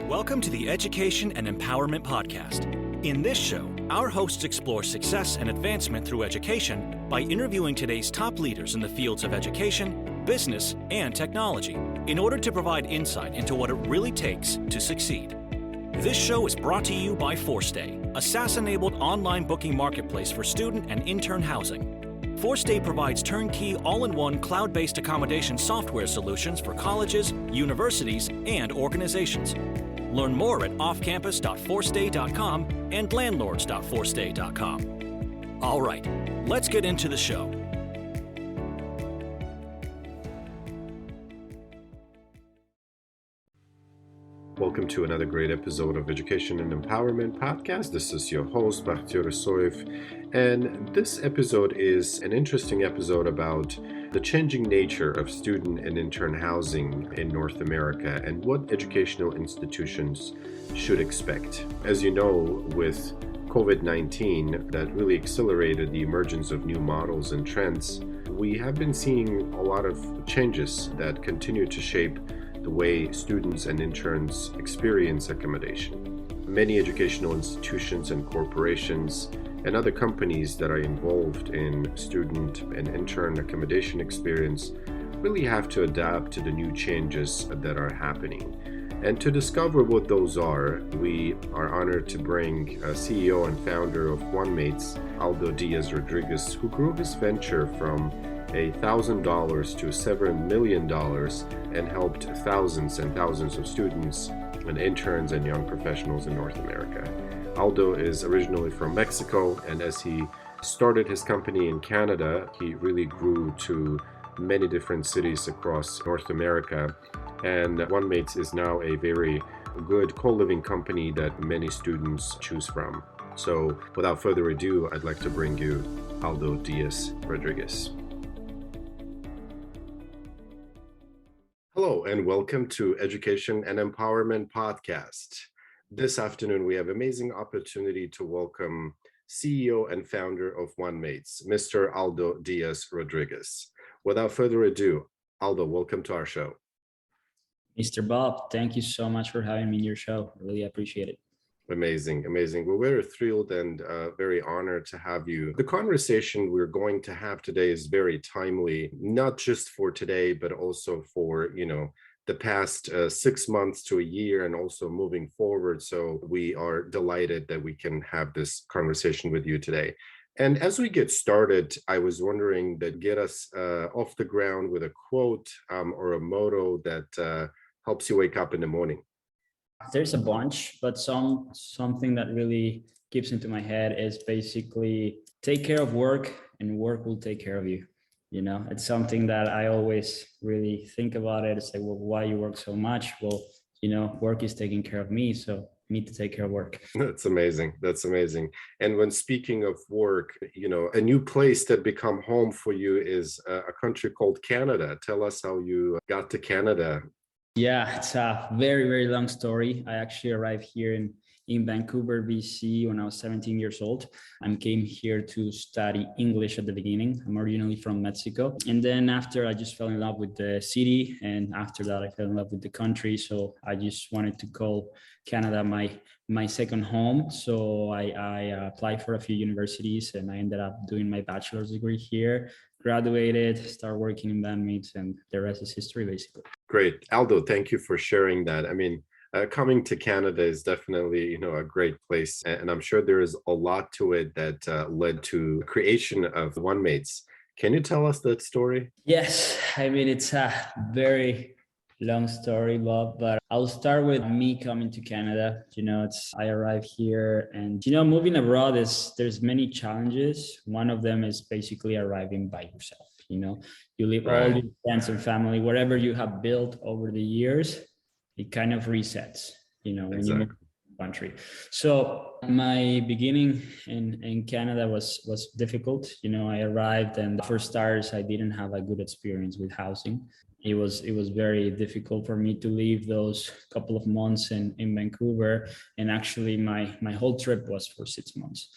Welcome to the Education and Empowerment Podcast. In this show, our hosts explore success and advancement through education by interviewing today's top leaders in the fields of education, business, and technology in order to provide insight into what it really takes to succeed. This show is brought to you by ForStay, a SaaS-enabled online booking marketplace for student and intern housing. ForStay provides turnkey, all-in-one cloud-based accommodation software solutions for colleges, universities, and organizations. Learn more at offcampus.forstay.com and landlords.forstay.com. All right, let's get into the show. Welcome to another great episode of Education and Empowerment Podcast. This is your host, Bakhtiyor Isoev, and this episode is an interesting episode about the changing nature of student and intern housing in North America and what educational institutions should expect. As you know, with COVID-19, that really accelerated the emergence of new models and trends, we have been seeing a lot of changes that continue to shape the way students and interns experience accommodation. Many educational institutions and corporations and other companies that are involved in student and intern accommodation experience really have to adapt to the new changes that are happening. And to discover what those are, we are honored to bring CEO and founder of Vanmates, Aldo Diaz Rodriguez, who grew his venture from $1,000 to several million and helped thousands and thousands of students and interns and young professionals in North America. Aldo is originally from Mexico, and as he started his company in Canada, he really grew to many different cities across North America. And Vanmates is now a very good co-living company that many students choose from. So without further ado, I'd like to bring you Aldo Diaz Rodriguez. Hello, and welcome to Education and Empowerment Podcast. This afternoon, we have amazing opportunity to welcome CEO and founder of Vanmates, Mr. Aldo Diaz Rodriguez. Without further ado, Aldo, welcome to our show. Mr. Bob, thank you so much for having me in your show. Really appreciate it. Amazing. We're very thrilled and very honored to have you. The conversation we're going to have today is very timely, not just for today, but also for, the past 6 months to a year and also moving forward. So we are delighted that we can have this conversation with you today. And as we get started, I was wondering that get us off the ground with a quote or a motto that helps you wake up in the morning. There's a bunch, but something that really keeps into my head is basically take care of work and work will take care of you. It's something that I always really think about it. It's like, well, why you work so much? Well, work is taking care of me. So I need to take care of work. That's amazing. And when speaking of work, a new place that become home for you is a country called Canada. Tell us how you got to Canada. Yeah, it's a very, very long story. I actually arrived here in Vancouver, BC when I was 17 years old. I came here to study English at the beginning. I'm originally from Mexico. And then after I just fell in love with the city. And after that, I fell in love with the country. So I just wanted to call Canada my second home. So I applied for a few universities and I ended up doing my bachelor's degree here, graduated, started working in Vanmates, and the rest is history, basically. Great. Aldo, thank you for sharing that. Coming to Canada is definitely, a great place. And I'm sure there is a lot to it that led to creation of Vanmates. Can you tell us that story? Yes. It's a very long story, Bob, but I'll start with me coming to Canada. I arrived here and, moving abroad there's many challenges. One of them is basically arriving by yourself. You leave Right. all your friends and family, whatever you have built over the years, it kind of resets, when Exactly. you move to the country. So my beginning in Canada was difficult. I arrived and for starters, I didn't have a good experience with housing. It was very difficult for me to leave those couple of months in Vancouver. And actually my whole trip was for 6 months,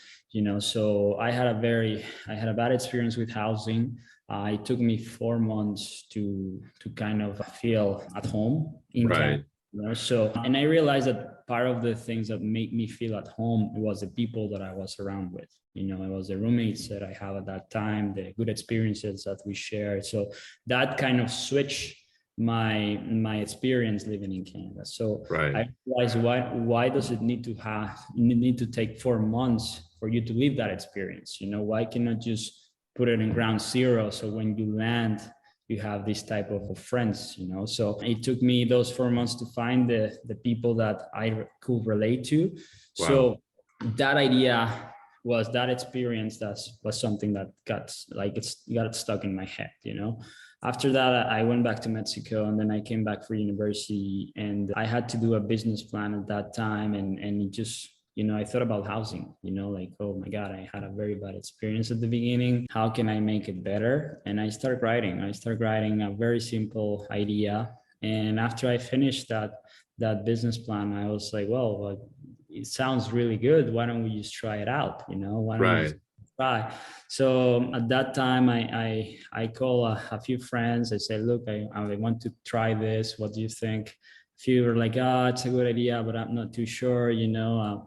so I had a bad experience with housing. It took me 4 months to kind of feel at home in Right. Canada. So, and I realized that part of the things that make me feel at home, it was the people that I was around with. It was the roommates that I have at that time, the good experiences that we shared. So that kind of switched my experience living in Canada. So Right. I realized why does it need to take 4 months for you to live that experience? Why cannot just put it in ground zero, so when you land you have this type of friends, so it took me those 4 months to find the people that I could relate to. Wow. So that idea was that experience was something that got stuck in my head. After that, I went back to Mexico, and then I came back for university, and I had to do a business plan at that time, and it just, I thought about housing, like, oh my God, I had a very bad experience at the beginning. How can I make it better? And I started writing a very simple idea. And after I finished that business plan, I was like, well, it sounds really good. Why don't we just try it out? Why don't we just try? So at that time, I call a few friends. I say, look, I want to try this. What do you think? Few were like, oh, it's a good idea, but I'm not too sure,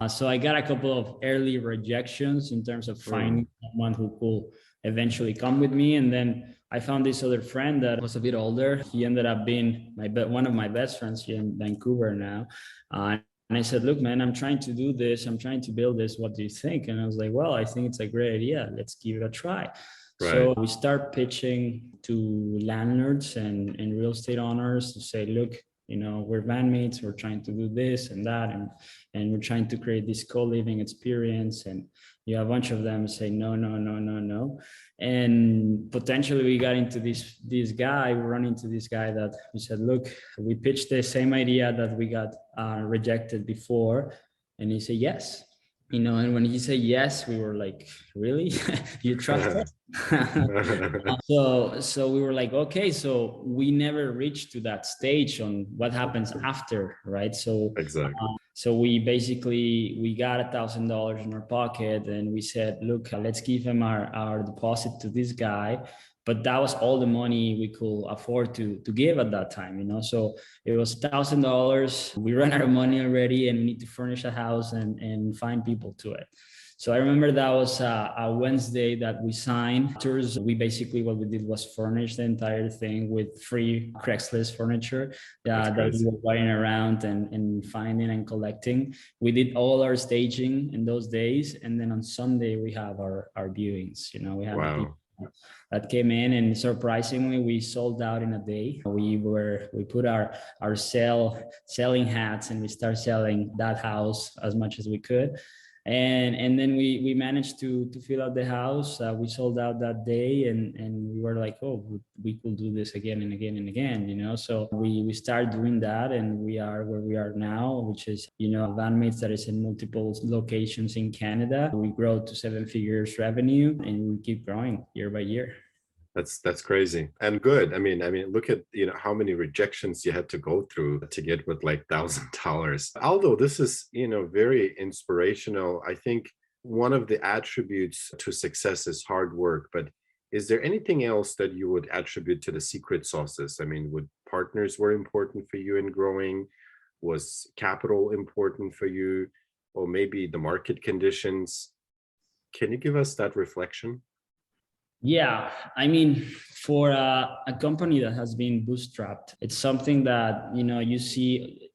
So I got a couple of early rejections in terms of finding someone who could eventually come with me. And then I found this other friend that was a bit older. He ended up being one of my best friends here in Vancouver now. And I said, look, man, I'm trying to do this. I'm trying to build this. What do you think? And I was like, well, I think it's a great idea. Let's give it a try. Right. So we start pitching to landlords and real estate owners to say, look, we're Vanmates, we're trying to do this and that, and we're trying to create this co-living experience. And you have a bunch of them say, no. And potentially we got into we run into this guy that we said, look, we pitched the same idea that we got rejected before. And he said, yes. And when he said yes, we were like, really? You trust us? So we were like, okay, so we never reached to that stage on what happens after, right? So exactly. So we got $1,000 in our pocket, and we said, look, let's give him our deposit to this guy. But that was all the money we could afford to give at that time, So it was $1,000. We ran out of money already, and we need to furnish a house and find people to it. So I remember that was a Wednesday that we signed. What we did was furnish the entire thing with free Craigslist furniture that we were riding around and finding and collecting. We did all our staging in those days. And then on Sunday, we have our viewings. We had people that came in, and surprisingly, we sold out in a day. We put our selling hats, and we started selling that house as much as we could. And then we managed to fill out the house. We sold out that day, and we were like, oh, we could do this again and again and again, So we started doing that, and we are where we are now, which is, Vanmates that is in multiple locations in Canada. We grow to 7 figures revenue, and we keep growing year by year. That's crazy and good. I mean, look at, how many rejections you had to go through to get with like $1,000. Aldo, this is, very inspirational. I think one of the attributes to success is hard work, but is there anything else that you would attribute to the secret sauces? I mean, would partners were important for you in growing? Was capital important for you? Or maybe the market conditions? Can you give us that reflection? Yeah, for a company that has been bootstrapped, it's something that, you see.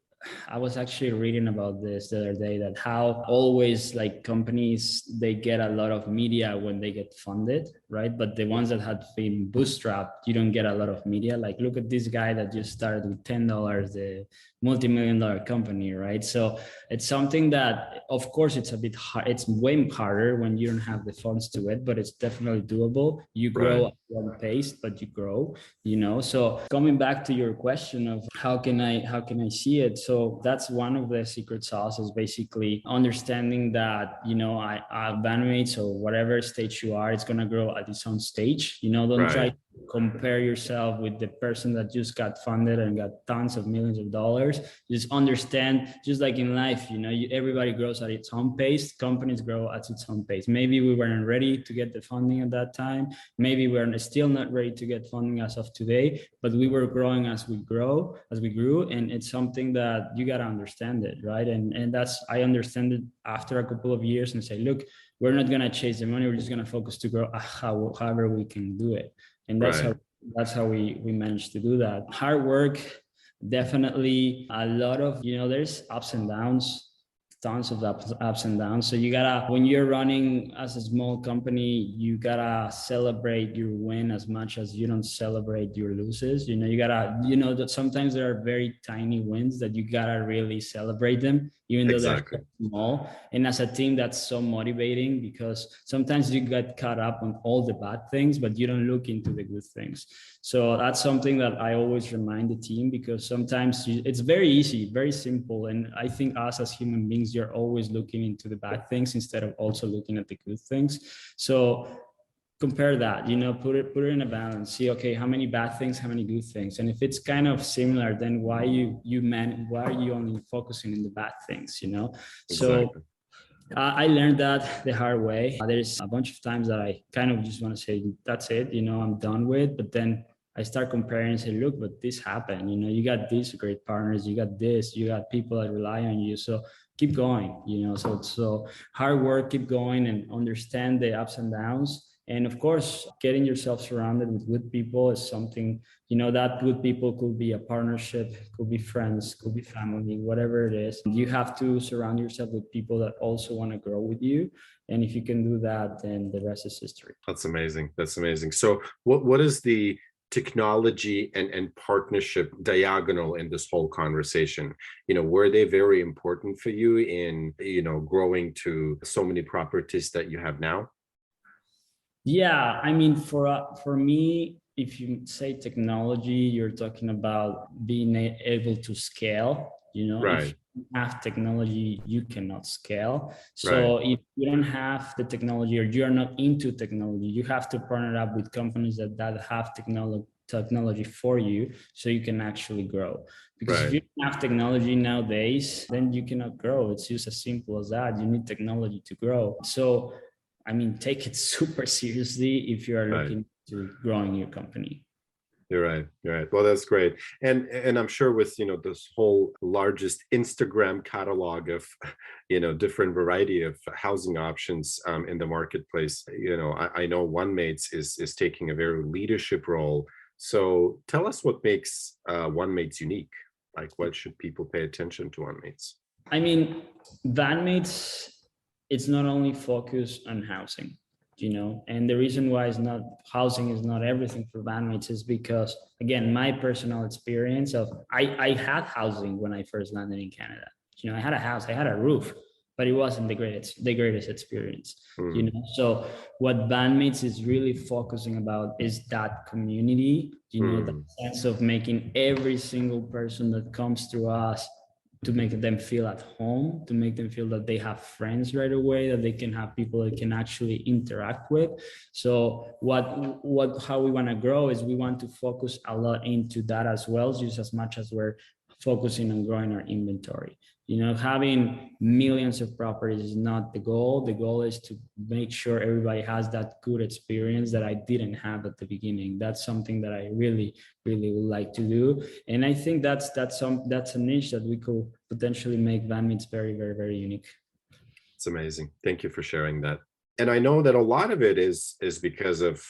I was actually reading about this the other day, that how always like companies, they get a lot of media when they get funded, right? But the ones that had been bootstrapped, you don't get a lot of media. Like, look at this guy that just started with $10, the multi-million-dollar company, right? So it's something that, of course, it's a bit hard. It's way harder when you don't have the funds to it, but it's definitely doable. You grow at one pace, but you grow, So coming back to your question of how can I see it? So that's one of the secret sauces, basically understanding that, Vanmates or whatever stage you are, it's going to grow at its own stage. Don't try Right. to compare yourself with the person that just got funded and got tons of millions of dollars. Just understand, just like in life, everybody grows at its own pace. Companies grow at its own pace. Maybe we weren't ready to get the funding at that time. Maybe we're still not ready to get funding as of today, but we were growing as we grew, and it's something that you got to understand it, right? And that's, I understand it after a couple of years and say, look, we're not going to chase the money. We're just going to focus to grow however we can do it. And that's how we managed to do that. Hard work, definitely a lot of, there's ups and downs, tons of ups and downs. So you gotta, when you're running as a small company, you gotta celebrate your win as much as you don't celebrate your losses. You gotta, that sometimes there are very tiny wins that you gotta really celebrate them, even though they're so small. And as a team, that's so motivating, because sometimes you get caught up on all the bad things, but you don't look into the good things. So that's something that I always remind the team, because sometimes it's very easy, very simple. And I think us as human beings, you're always looking into the bad things instead of also looking at the good things. So compare that, put it in a balance, see, okay, how many bad things, how many good things? And if it's kind of similar, then why are you only focusing on the bad things, So I learned that the hard way. There's a bunch of times that I kind of just want to say, that's it, I'm done with. But then I start comparing and say, look, but this happened. You got these great partners, you got this, you got people that rely on you. So keep going, so hard work, keep going, and understand the ups and downs. And of course, getting yourself surrounded with good people is something, that good people could be a partnership, could be friends, could be family, whatever it is. You have to surround yourself with people that also want to grow with you. And if you can do that, then the rest is history. That's amazing. That's amazing. So what is the technology and partnership diagonal in this whole conversation? Were they very important for you in, growing to so many properties that you have now? Yeah, I mean, for me, if you say technology, you're talking about being able to scale. Right. If you have technology, you cannot scale. So Right. if you don't have the technology, or you're not into technology, you have to partner up with companies that have technology for you, so you can actually grow. Because if you don't have technology nowadays, then you cannot grow. It's just as simple as that. You need technology to grow. So I mean, take it super seriously if you are looking to growing your company. You're right. You're right. Well, that's great. And I'm sure with, this whole largest Instagram catalog of, different variety of housing options in the marketplace, I know Vanmates is taking a very leadership role. So tell us what makes Vanmates unique. Like, what should people pay attention to Vanmates? I mean, Vanmates, it's not only focused on housing, and the reason why housing is not everything for Vanmates is because, again, my personal experience of, I had housing when I first landed in Canada. I had a house, I had a roof, but it wasn't the greatest experience. So what Vanmates is really focusing about is that community, the sense of making every single person that comes to us, to make them feel at home, to make them feel that they have friends right away, that they can have people that can actually interact with. So how we want to grow is we want to focus a lot into that as well, just as much as we're focusing on growing our inventory. Having millions of properties is not the goal. The goal is to make sure everybody has that good experience that I didn't have at the beginning. That's something that I really, really would like to do. And I think that's a niche that we could potentially make Vanmates very, very, very unique. It's amazing. Thank you for sharing that. And I know that a lot of it is because of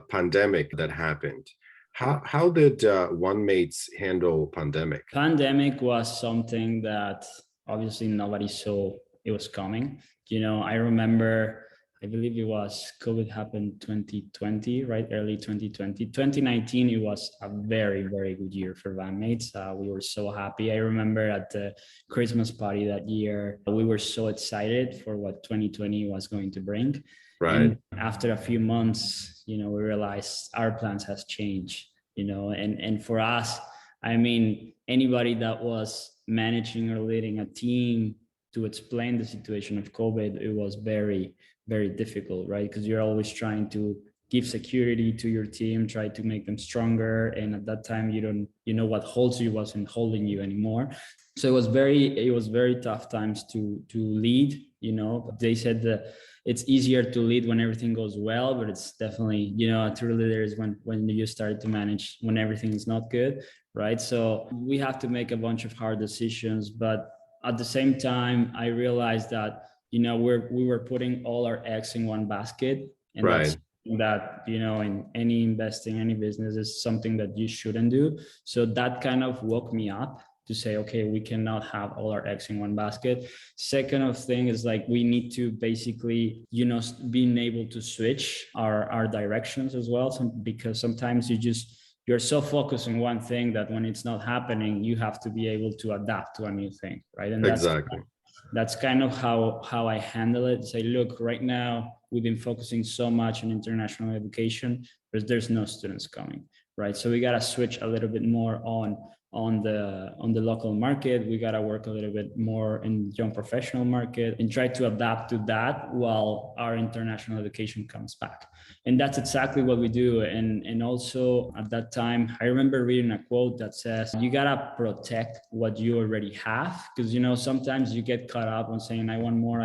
pandemic that happened. How did Vanmates handle pandemic? Pandemic was something that obviously nobody saw it was coming. I remember, I believe it was COVID happened 2020, right? Early 2020. 2019, it was a very, very good year for Vanmates. We were so happy. I remember at the Christmas party that year, we were so excited for what 2020 was going to bring. Right. And after a few months, we realized our plans has changed, and for us, I mean, anybody that was managing or leading a team to explain the situation of COVID, it was very, very difficult, right? Because you're always trying to give security to your team, try to make them stronger. And at that time, what holds you wasn't holding you anymore. So it was very tough times to lead. They said that it's easier to lead when everything goes well, but it's definitely, a true leader is when you start to manage when everything is not good, right? So we have to make a bunch of hard decisions, but at the same time, I realized that, we were putting all our eggs in one basket, and Right. that's that, in any investing, any business is something that you shouldn't do. So that kind of woke me up to say, okay, we cannot have all our eggs in one basket. Second of thing is like, we need to basically, being able to switch our directions as well. Because sometimes you're so focused on one thing that when it's not happening, you have to be able to adapt to a new thing, right? And that's kind of how I handle it. Say, look, right now we've been focusing so much on international education, but there's no students coming, right? So we got to switch a little bit more on the local market. We got to work a little bit more in young professional market and try to adapt to that while our international education comes back. And that's exactly what we do. And also at that time, I remember reading a quote that says, you got to protect what you already have. Because, sometimes you get caught up on saying, I want more.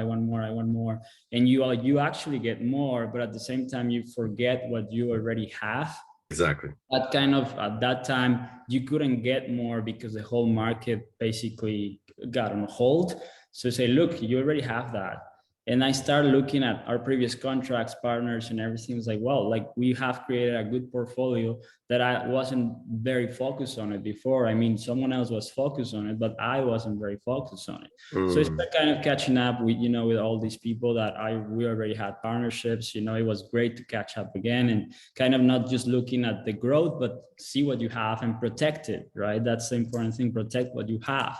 And you actually get more, but at the same time, you forget what you already have. Exactly. That kind of, at that time, you couldn't get more because the whole market basically got on hold. So say, look, you already have that. And I started looking at our previous contracts, partners, and everything. Was like, well, like we have created a good portfolio that I wasn't very focused on it before. I mean, someone else was focused on it, but I wasn't very focused on it. So it's kind of catching up with, with all these people that we already had partnerships. It was great to catch up again and kind of not just looking at the growth, but see what you have and protect it, right? That's the important thing, protect what you have.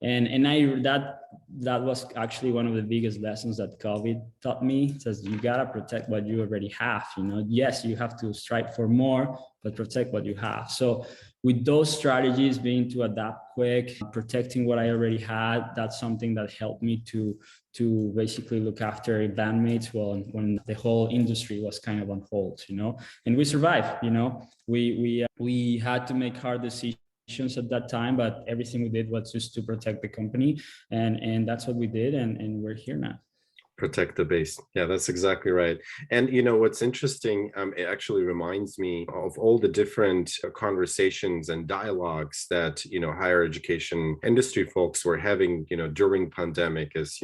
And that was actually one of the biggest lessons that COVID taught me. It says you gotta protect what you already have. Yes, you have to strive for more, but protect what you have. So with those strategies, being to adapt quick, protecting what I already had, that's something that helped me to basically look after Vanmates when the whole industry was kind of on hold, and we survived. We had to make hard decisions at that time, but everything we did was just to protect the company, and that's what we did, and we're here now. Protect the base. Yeah, that's exactly right. And what's interesting, it actually reminds me of all the different conversations and dialogues that higher education industry folks were having during pandemic, as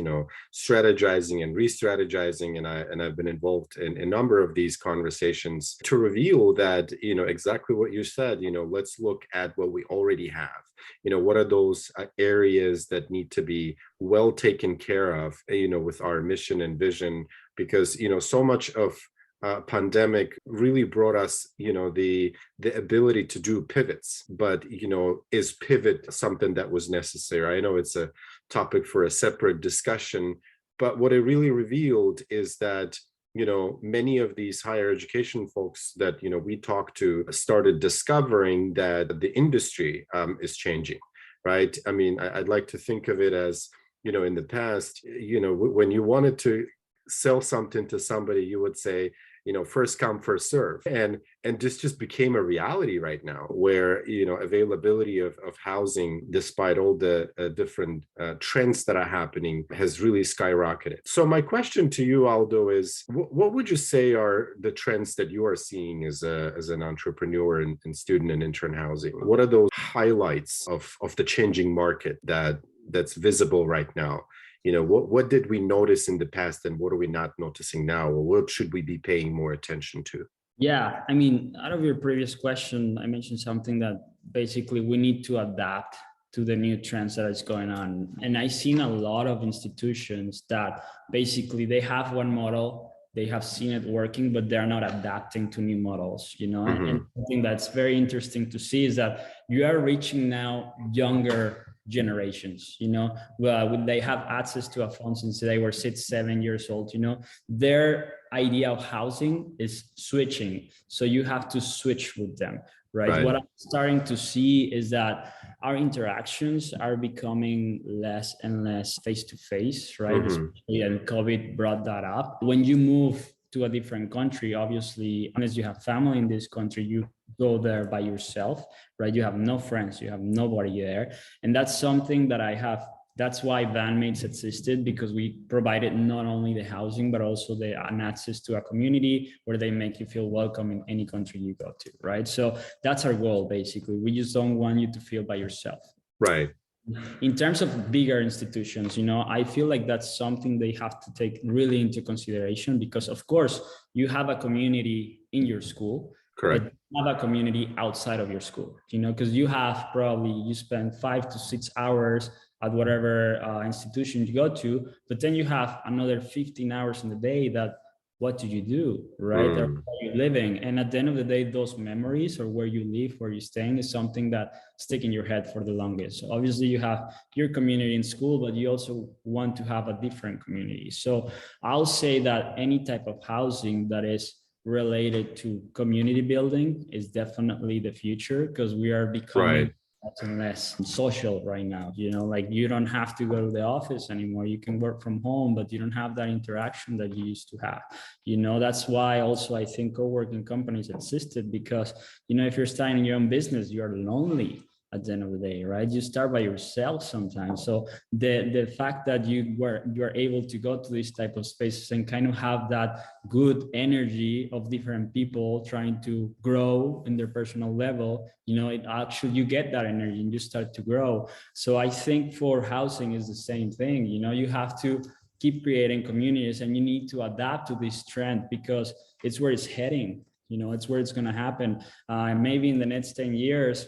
strategizing and re-strategizing. And I've been involved in a number of these conversations to reveal that exactly what you said. Let's look at what we already have. What are those areas that need to be well taken care of, with our mission and vision, because, so much of pandemic really brought us, the ability to do pivots, but, is pivot something that was necessary? I know it's a topic for a separate discussion, but what it really revealed is that many of these higher education folks that we talked to started discovering that the industry is changing, right? I mean, I'd like to think of it as in the past, when you wanted to sell something to somebody, you would say, first come, first serve. And this just became a reality right now, where, availability of housing, despite all the different trends that are happening, has really skyrocketed. So my question to you, Aldo, is what would you say are the trends that you are seeing as an entrepreneur in student and intern housing? What are those highlights of the changing market that's visible right now? What did we notice in the past, and what are we not noticing now? Or what should we be paying more attention to? Yeah, I mean, out of your previous question, I mentioned something that basically we need to adapt to the new trends that is going on. And I've seen a lot of institutions that basically they have one model, they have seen it working, but they're not adapting to new models, Mm-hmm. And something that's very interesting to see is that you are reaching now younger generations, well, they have access to a phone since they were 6-7 years old, their idea of housing is switching. So you have to switch with them, right? Right. What I'm starting to see is that our interactions are becoming less and less face to face, right? Hmm. Especially, and COVID brought that up. When you move to a different country, obviously, unless you have family in this country, you go there by yourself, right? You have no friends, you have nobody there. And that's something that I have. That's why Vanmates existed, because we provided not only the housing, but also an access to a community where they make you feel welcome in any country you go to, right? So that's our goal, basically. We just don't want you to feel by yourself. Right. In terms of bigger institutions, I feel like that's something they have to take really into consideration, because of course you have a community in your school, Correct. but you have a community outside of your school, because you spend 5 to 6 hours at whatever institution you go to, but then you have another 15 hours in the day that what do you do, right? Or Mm. where are you living? And at the end of the day, those memories, or where you live, where you're staying, is something that stick in your head for the longest. So obviously you have your community in school, but you also want to have a different community. So I'll say that any type of housing that is related to community building is definitely the future, because we are becoming Right. less and less social right now. Like, you don't have to go to the office anymore. You can work from home, but you don't have that interaction that you used to have. That's why also I think co-working companies existed, because if you're starting your own business, you're lonely at the end of the day, right? You start by yourself sometimes. So the fact that you're able to go to these type of spaces and kind of have that good energy of different people trying to grow in their personal level, it actually, you get that energy and you start to grow. So I think for housing is the same thing. You have to keep creating communities, and you need to adapt to this trend, because it's where it's heading. It's where it's going to happen. Maybe in the next 10 years,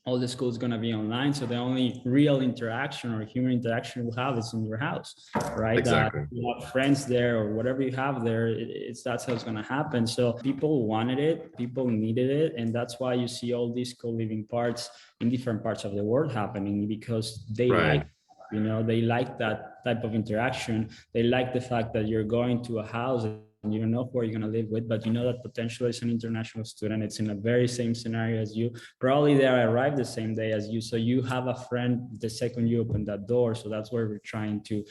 all the school is going to be online. So the only real interaction or human interaction we'll have is in your house, right? Exactly. You have friends there, or whatever you have there. That's how it's going to happen. So people wanted it, people needed it. And that's why you see all these co-living parts in different parts of the world happening, because they Right. like, they like that type of interaction. They like the fact that you're going to a house and you don't know who you're going to live with, but you know that potentially is an international student. It's in a very same scenario as you. Probably they arrived the same day as you. So you have a friend the second you open that door. So that's where we're trying to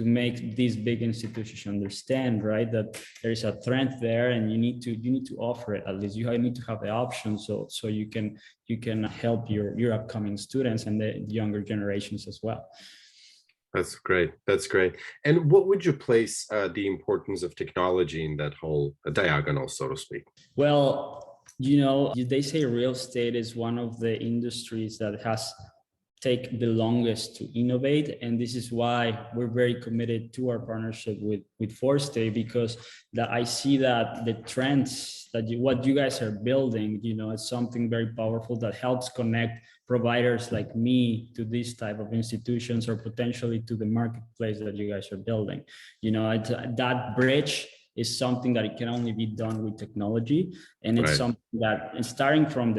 make these big institutions understand, right, that there is a trend there, and you need to offer it. At least you need to have the option, so you can help your upcoming students and the younger generations as well. That's great. That's great. And what would you place the importance of technology in that whole diagonal, so to speak? Well, they say real estate is one of the industries that has take the longest to innovate, and this is why we're very committed to our partnership with Forstay, because I see that the trends that what you guys are building, is something very powerful that helps connect providers like me to this type of institutions, or potentially to the marketplace that you guys are building. That bridge is something that it can only be done with technology. And it's Right. something that, starting from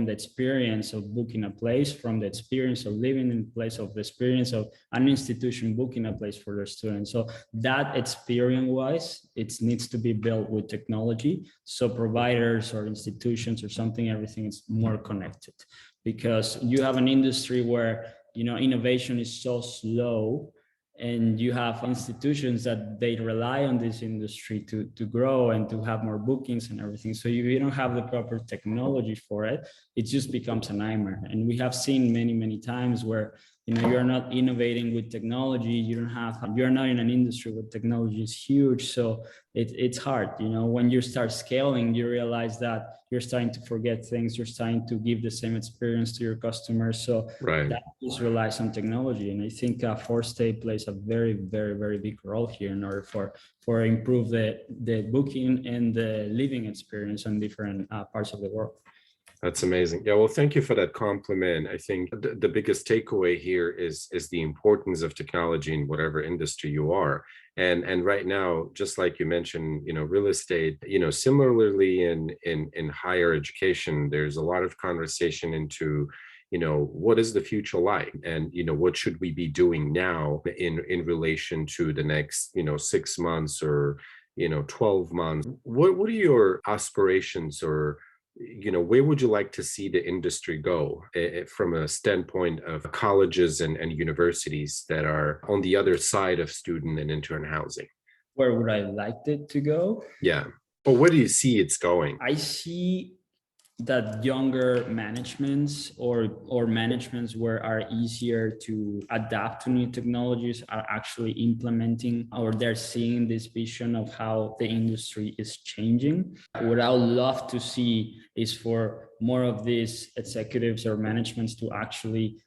the experience of booking a place, from the experience of living in place, of the experience of an institution booking a place for their students. So that experience wise, it needs to be built with technology. So providers or institutions or something, everything is more connected, because you have an industry where, innovation is so slow, and you have institutions that they rely on this industry to grow and to have more bookings and everything. So if you don't have the proper technology for it, it just becomes a nightmare. And we have seen many times where, you're not innovating with technology. You're not in an industry where technology is huge. So it's hard, when you start scaling, you realize that you're starting to forget things. You're starting to give the same experience to your customers. So Right. that just relies on technology. And I think Forstay plays a very, very, very big role here in order for improve the booking and the living experience on different parts of the world. That's amazing. Yeah, well, thank you for that compliment. I think the biggest takeaway here is the importance of technology in whatever industry you are. And right now, just like you mentioned, real estate, similarly in higher education, there's a lot of conversation into, what is the future like, and what should we be doing now in relation to the next 6 months or 12 months. What are your aspirations or where would you like to see the industry go from a standpoint of colleges and universities that are on the other side of student and intern housing? Where would I like it to go? Yeah. Or where do you see it's going? I see that younger managements or managements where are easier to adapt to new technologies are actually implementing, or they're seeing this vision of how the industry is changing. What I would love to see is for more of these executives or managements to actually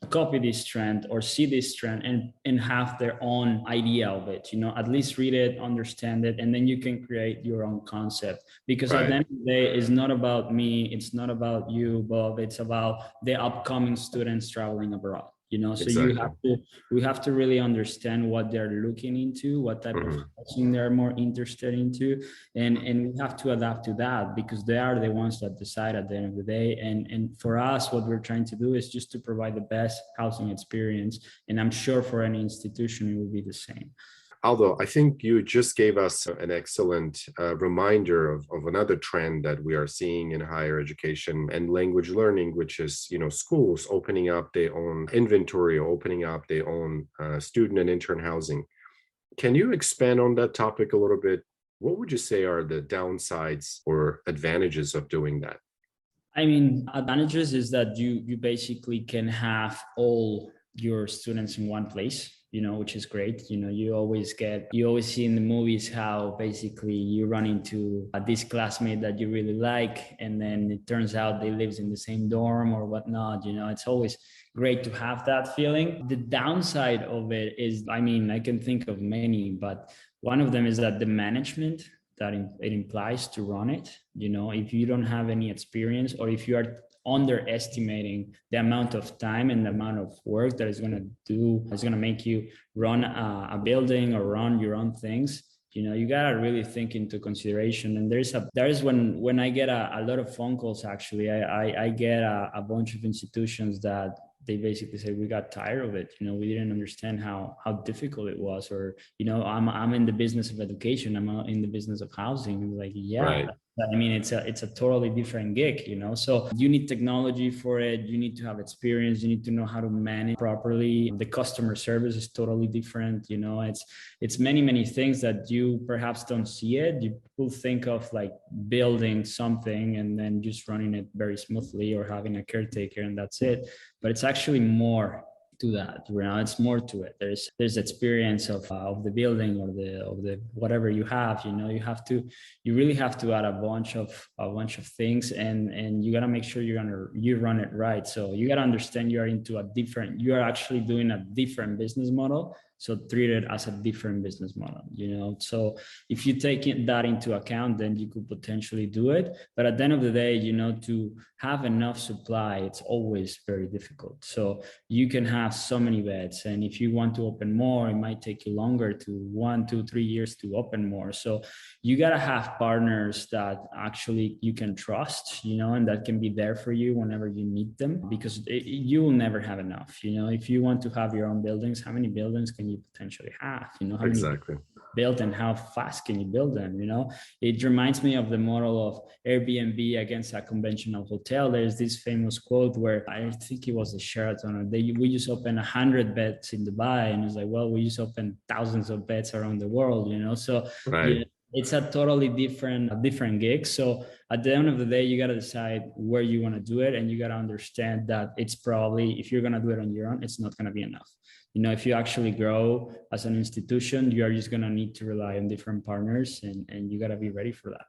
copy this trend or see this trend and have their own idea of it, at least read it, understand it, and then you can create your own concept. Because at the end of the day, it's not about me, it's not about you, Bob, it's about the upcoming students traveling abroad. So Exactly. we have to really understand what they're looking into, what type of housing they're more interested into, and we have to adapt to that, because they are the ones that decide at the end of the day. And for us, what we're trying to do is just to provide the best housing experience, and I'm sure for any institution it will be the same. Aldo, I think you just gave us an excellent reminder of another trend that we are seeing in higher education and language learning, which is, schools opening up their own inventory, or opening up their own student and intern housing. Can you expand on that topic a little bit? What would you say are the downsides or advantages of doing that? I mean, advantages is that you basically can have all your students in one place, which is great. You always see in the movies how basically you run into this classmate that you really like, and then it turns out they lives in the same dorm or whatnot. It's always great to have that feeling. The downside of it is, I mean, I can think of many, but one of them is that the management that it implies to run it, if you don't have any experience, or if you are underestimating the amount of time and the amount of work that is going to make you run a building or run your own things, you gotta really think into consideration. And there is when I get a lot of phone calls, actually, I get a bunch of institutions that they basically say, we got tired of it. We didn't understand how difficult it was, or, I'm in the business of education, I'm in the business of housing. I'm like, yeah, Right. I mean, it's a totally different gig, so you need technology for it. You need to have experience. You need to know how to manage properly. The customer service is totally different. It's many, many things that you perhaps don't see it. You will think of like building something and then just running it very smoothly, or having a caretaker and that's it. But it's actually more to that. It's more to it. There's experience of the building, or the whatever you have. You really have to add a bunch of things, and you got to make sure you run it right. So you got to understand you are actually doing a different business model. So treat it as a different business model, So if you take that into account, then you could potentially do it. But at the end of the day, to have enough supply, it's always very difficult. So you can have so many beds, and if you want to open more, it might take you longer, to 1, 2, 3 years to open more. So you got to have partners that actually you can trust, and that can be there for you whenever you need them, because you will never have enough. If you want to have your own buildings, how many buildings can you potentially have? How Exactly. many built, and how fast can you build them? It reminds me of the model of Airbnb against a conventional hotel. There's this famous quote where, I think it was the Sheraton, we just opened 100 beds in Dubai, and it's like, well, we just opened thousands of beds around the world. So Right. it's a totally different gig. So at the end of the day, you got to decide where you want to do it, and you got to understand that it's probably, if you're going to do it on your own, it's not going to be enough. If you actually grow as an institution, you are just going to need to rely on different partners, and you got to be ready for that.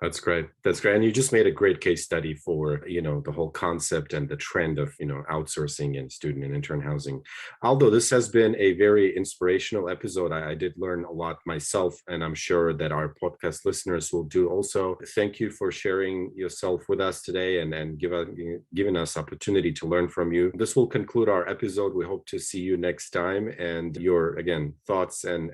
That's great. That's great. And you just made a great case study for, the whole concept and the trend of, outsourcing and student and intern housing. Aldo, this has been a very inspirational episode. I did learn a lot myself, and I'm sure that our podcast listeners will do also. Thank you for sharing yourself with us today and giving us opportunity to learn from you. This will conclude our episode. We hope to see you next time. And your, again, thoughts and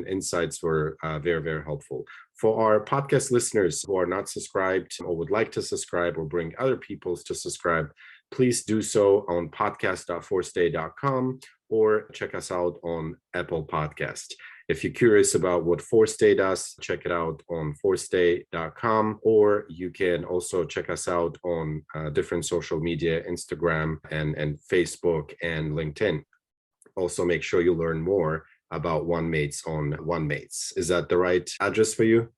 insights were very, very helpful. For our podcast listeners who are not subscribed or would like to subscribe or bring other people to subscribe, please do so on podcast.forstay.com or check us out on Apple Podcast. If you're curious about what Forstay does, check it out on forstay.com, or you can also check us out on different social media, Instagram and Facebook and LinkedIn. Also, make sure you learn more about Vanmates on Vanmates. Is that the right address for you?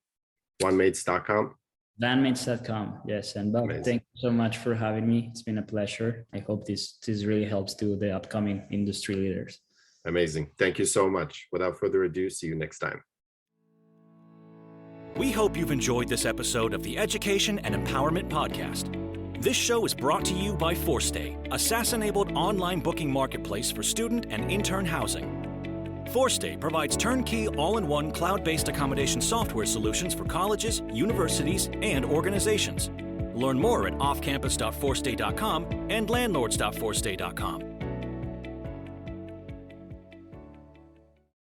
Vanmates.com? Vanmates.com. Yes. And Bob, thank you so much for having me. It's been a pleasure. I hope this really helps to the upcoming industry leaders. Amazing. Thank you so much. Without further ado, see you next time. We hope you've enjoyed this episode of the Education and Empowerment Podcast. This show is brought to you by Forstay, a SaaS-enabled online booking marketplace for student and intern housing. Forstay provides turnkey, all-in-one, cloud-based accommodation software solutions for colleges, universities, and organizations. Learn more at offcampus.forstay.com and landlords.forstay.com.